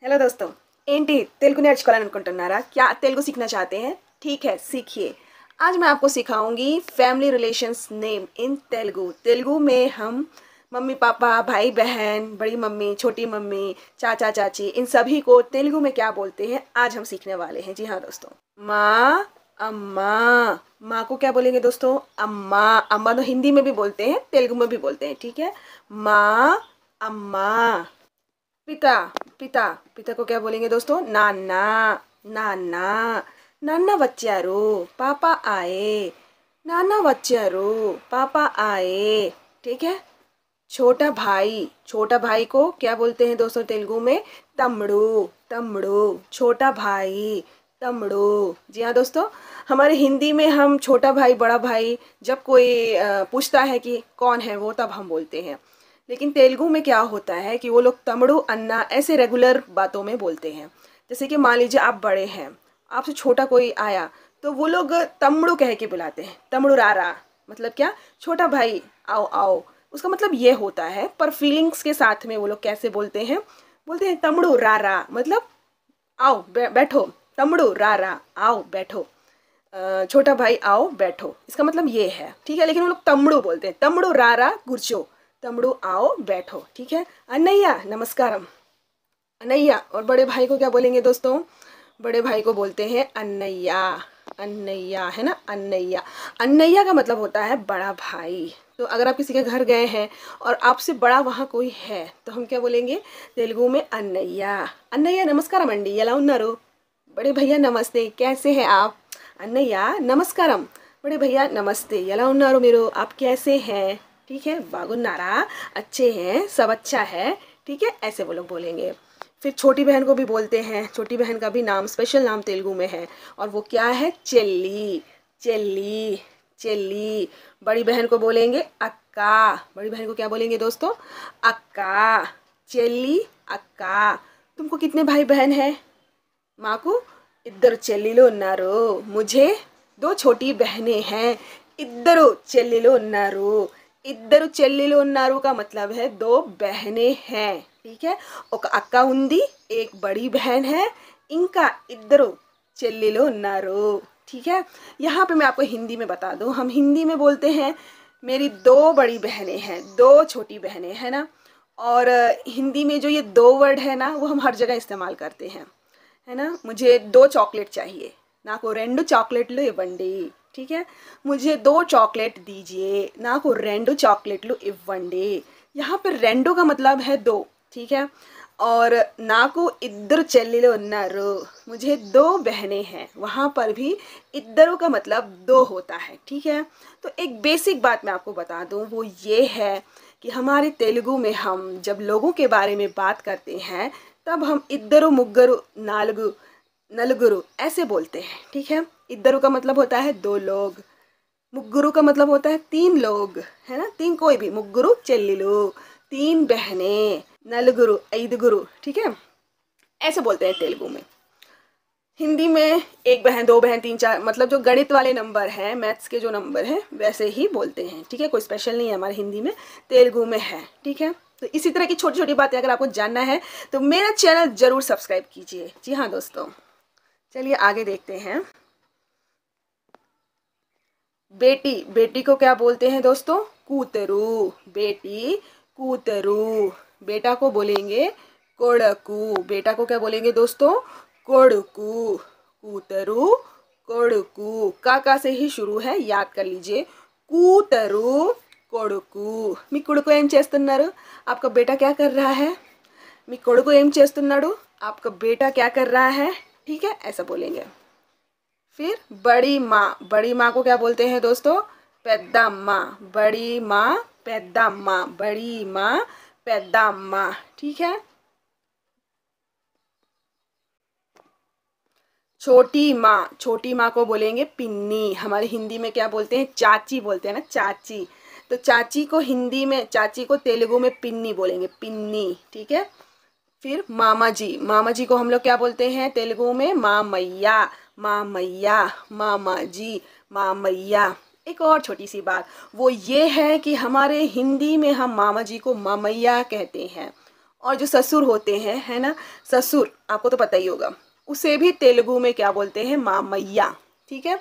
Hello दोस्तों ఏంటి తెలుగు నేర్చుకోవాలనుకుంటున్నారా क्या तेलुगु सीखना चाहते हैं ठीक है सीखिए। आज मैं आपको सिखाऊंगी family relations name in Telugu. Telugu में हम मम्मी पापा भाई बहन बड़ी मम्मी छोटी मम्मी चाचा चाची इन सभी को तेलुगु में क्या बोलते हैं आज हम सीखने वाले हैं। जी हाँ दोस्तों, माँ अम्मा। माँ को क्या बोलेंगे दोस्तों? अम्मा। अम्मा तो हिंदी में भी बोलते हैं तेलुगु में भी बोलते हैं, ठीक है। माँ अम्मा। पिता पिता पिता को क्या बोलेंगे दोस्तों? नाना नाना। नाना వచ్చారు पापा आए। नाना వచ్చారు पापा आए, ठीक है। छोटा भाई को क्या बोलते हैं दोस्तों तेलुगु में? तम्मड़ू तम्मड़ू। छोटा भाई तम्मड़ू। जी हाँ दोस्तों, हमारे हिंदी में हम छोटा भाई बड़ा भाई जब कोई पूछता है कि कौन है वो, तब हम बोलते हैं। लेकिन तेलुगु में क्या होता है कि वो लोग तमड़ू अन्ना ऐसे रेगुलर बातों में बोलते हैं। जैसे कि मान लीजिए आप बड़े हैं, आपसे छोटा कोई आया तो वो लोग तमड़ू कह के बुलाते हैं। तमड़ू रारा मतलब क्या? छोटा भाई आओ आओ, उसका मतलब ये होता है। पर फीलिंग्स के साथ में वो लोग कैसे बोलते हैं? बोलते हैं तमड़ू रारा मतलब आओ बैठो। तमड़ू रारा आओ बैठो। छोटा भाई आओ बैठो, इसका मतलब ये है, ठीक है। लेकिन वो लोग तमड़ू बोलते हैं। तमड़ू रारा गुर्चो, तमड़ू आओ बैठो, ठीक है। अनैया नमस्कारम, अनैया। और बड़े भाई को क्या बोलेंगे दोस्तों? बड़े भाई को बोलते हैं अनैया। अनैया है ना, अनैया। अनैया का मतलब होता है बड़ा भाई। तो अगर आप किसी के घर गए हैं और आपसे बड़ा वहाँ कोई है तो हम क्या बोलेंगे तेलुगु में? अनैया। अनैया नमस्कारम अंडी ఎలా ఉన్నారు? बड़े भैया नमस्ते, कैसे हैं आप? अनैया नमस्कारम। बड़े भैया नमस्ते, ఎలా ఉన్నారు మీరు? आप कैसे हैं? ठीक है, बागुन्नारा अच्छे हैं, सब अच्छा है, ठीक है। ऐसे वो लोग बोलेंगे। फिर छोटी बहन को भी बोलते हैं। छोटी बहन का भी नाम स्पेशल नाम तेलुगु में है और वो क्या है? चेल्ली चेल्ली चेल्ली। बड़ी बहन को बोलेंगे अक्का। बड़ी बहन को क्या बोलेंगे दोस्तों? अक्का। चेल्ली अक्का। तुमको कितने भाई बहन हैं? మాకు ఇద్దరు చెల్లిలు ఉన్నారు। मुझे दो छोटी बहनें हैं। इద్దరు చెల్లిలు ఉన్నారు। ఇద్దరు చెల్లిలు ఉన్నారు का मतलब है दो बहनें हैं, ठीक है। ఒక అక్క ఉంది, एक बड़ी बहन है, इनका इద్దరు చెల్లిలు ఉన్నారు, ठीक है। यहाँ पे मैं आपको हिंदी में बता दूँ, हम हिंदी में बोलते हैं मेरी दो बड़ी बहनें हैं, दो छोटी बहनें है ना। और हिंदी में जो ये दो वर्ड है ना वो हम हर जगह इस्तेमाल करते हैं, है ना। मुझे दो चॉकलेट चाहिए, నాకు రెండు చాక్లెట్లు ఇవ్వండి, ठीक है। मुझे दो चॉकलेट दीजिए, నాకు రెండు చాక్లెట్లు ఇవ్వండి। यहाँ पर రెండు का मतलब है दो, ठीक है। और నాకు ఇద్దరు చెల్లెలు ఉన్నారు, मुझे दो बहनें हैं, वहाँ पर भी इద్దరు का मतलब दो होता है, ठीक है। तो एक बेसिक बात मैं आपको बता दूँ, वो ये है कि हमारे तेलुगु में हम जब लोगों के बारे में बात करते हैं तब हम इద్దరు मुग्गరు नालुगु नलुगुरु ऐसे बोलते हैं, ठीक है। इద్దరు का मतलब होता है दो लोग, मुग्गुरु का मतलब होता है तीन लोग, है ना। तीन कोई भी, मुग्गुरु చెల్లిలు, तीन बहनें, नलुगुरु ऐदुगुरु, ठीक है। ऐसे बोलते हैं तेलुगु में। हिंदी में एक बहन दो बहन तीन चार मतलब जो गणित वाले नंबर हैं, मैथ्स के जो नंबर हैं वैसे ही बोलते हैं, ठीक है। कोई स्पेशल नहीं है हमारे हिंदी में, तेलुगु में है, ठीक है। तो इसी तरह की छोटी छोटी बातें अगर आपको जानना है तो मेरा चैनल ज़रूर सब्सक्राइब कीजिए। जी हाँ दोस्तों, चलिए आगे देखते हैं। बेटी, बेटी को क्या बोलते हैं दोस्तों? कूतरू। बेटी कूतरू। बेटा को बोलेंगे कोड़कू। बेटा को क्या बोलेंगे दोस्तों? कोड़कू। कूतरू कोड़कू। का से ही शुरू है, याद कर लीजिए। कूतरू कोड़कू। మీ కొడుకు ఏం చేస్తున్నారు? आपका बेटा क्या कर रहा है? మీ కొడుకు ఏం చేస్తున్నాడు? आपका बेटा क्या कर रहा है, ठीक है। ऐसा बोलेंगे। फिर बड़ी माँ, बड़ी माँ को क्या बोलते हैं दोस्तों? పెద్దమ్మ। बड़ी माँ పెద్దమ్మ, बड़ी माँ పెద్దమ్మ, ठीक है। छोटी माँ को बोलेंगे पिन्नी। हमारे हिंदी में क्या बोलते हैं? चाची बोलते हैं ना, चाची। तो चाची को हिंदी में, चाची को तेलुगु में पिन्नी बोलेंगे, पिन्नी, ठीक है। फिर मामा जी, मामा जी को हम लोग क्या बोलते हैं तेलुगु में? मामैया। मामैया, मामा जी, मामैया। एक और छोटी सी बात वो ये है कि हमारे हिंदी में हम मामा जी को मामैया कहते हैं और जो ससुर होते हैं, है ना, ससुर आपको तो पता ही होगा, उसे भी तेलुगु में क्या बोलते हैं, मामैया। ठीक है,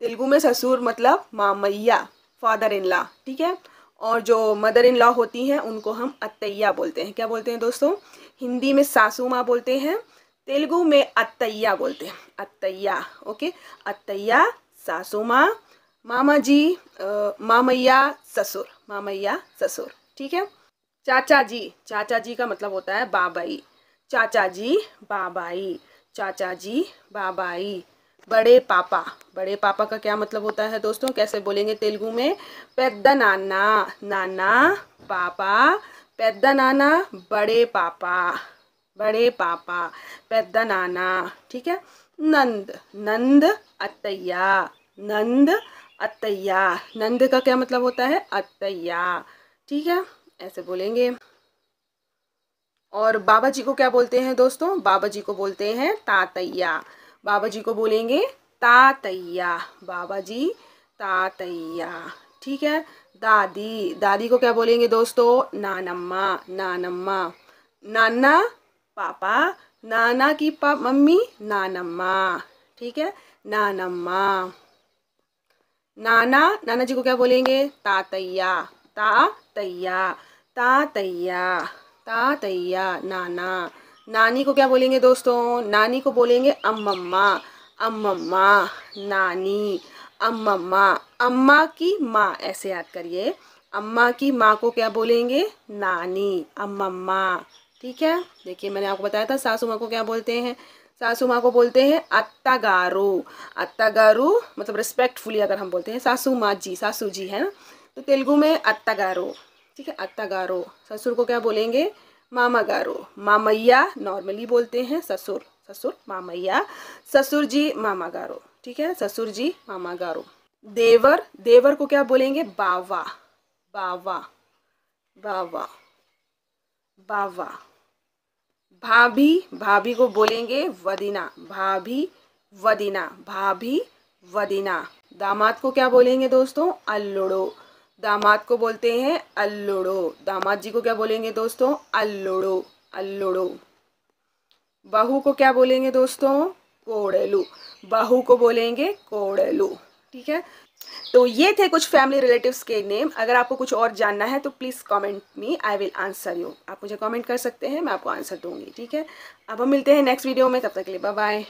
तेलुगु में ससुर मतलब मामैया, फादर इन लॉ। ठीक है, और जो मदर इन लॉ होती हैं उनको हम अत्तैया बोलते हैं। क्या बोलते हैं दोस्तों, हिंदी में सासू माँ बोलते हैं, तेलुगु में अत्तैया बोलते हैं, अत्तैया। ओके, अत्तैया, सासू माँ, मामा जी, मामैया, ससुर, मामैया ससुर। ठीक है, चाचा जी, चाचा जी का मतलब होता है बाबाई, चाचा जी बाबाई, चाचा जी बाबाई। बड़े पापा, बड़े पापा का क्या मतलब होता है दोस्तों, कैसे बोलेंगे तेलुगु में, पेद्द नाना, नाना पापा, पेद्द नाना बड़े पापा, बड़े पापा, पेद्द नाना। ठीक है, नंद, नंद अत्तैया, नंद अत्तैया, नंद का क्या मतलब होता है, अत्तैया। ठीक है, ऐसे बोलेंगे। और बाबा जी को क्या बोलते हैं दोस्तों, बाबा जी को बोलते हैं तातैया, बाबा जी को बोलेंगे तातैया, बाबा जी तातैया। ठीक है, दादी, दादी को क्या बोलेंगे दोस्तों, नानम्मा, नानम्मा, नाना पापा, नाना की मम्मी नानम्मा। ठीक है, नानम्मा। नाना, नाना जी को क्या बोलेंगे, तातैया, तातैया, तातैया, तातैया, नाना। नानी को क्या बोलेंगे दोस्तों, नानी को बोलेंगे अम्मम्मा, अम्मम्मा, नानी, अम्मम्मा, अम्मा की माँ, ऐसे याद करिए, अम्मा की माँ को क्या बोलेंगे, नानी, अम्मम्मा। ठीक है, देखिए मैंने आपको बताया था सासू माँ को क्या बोलते हैं, सासू माँ को बोलते हैं अत्तागारू, अत्तागारू मतलब रिस्पेक्टफुली अगर हम बोलते हैं सासू माँ जी, सासू जी, है ना, तो तेलुगु में अत्तागारू। ठीक है, अत्तागारू। ससुर को क्या बोलेंगे, मामा गारू, मामैया नॉर्मली बोलते हैं, ससुर, ससुर मामैया, ससुर जी मामा गारू। ठीक है, ससुर जी मामा गारू। देवर, देवर को क्या बोलेंगे, बावा, बावा, बावा, बावा। भाभी, भाभी को बोलेंगे वदीना, भाभी वदीना, भाभी वदीना। दामाद को क्या बोलेंगे दोस्तों, अल्लुड़ो, दामाद को बोलते हैं अल्लुड़ो, दामाद जी को क्या बोलेंगे दोस्तों, अल्लुड़ो, अल्लुड़ो। बहू को क्या बोलेंगे दोस्तों, कोड़ेलू, बहू को बोलेंगे कोड़ेलू। ठीक है, तो ये थे कुछ फैमिली रिलेटिव्स के नेम। अगर आपको कुछ और जानना है तो please comment me, I will answer you. आप मुझे कमेंट कर सकते हैं, मैं आपको आंसर दूंगी। ठीक है, अब हम मिलते हैं नेक्स्ट वीडियो में, तब तक के लिए बाय बाय।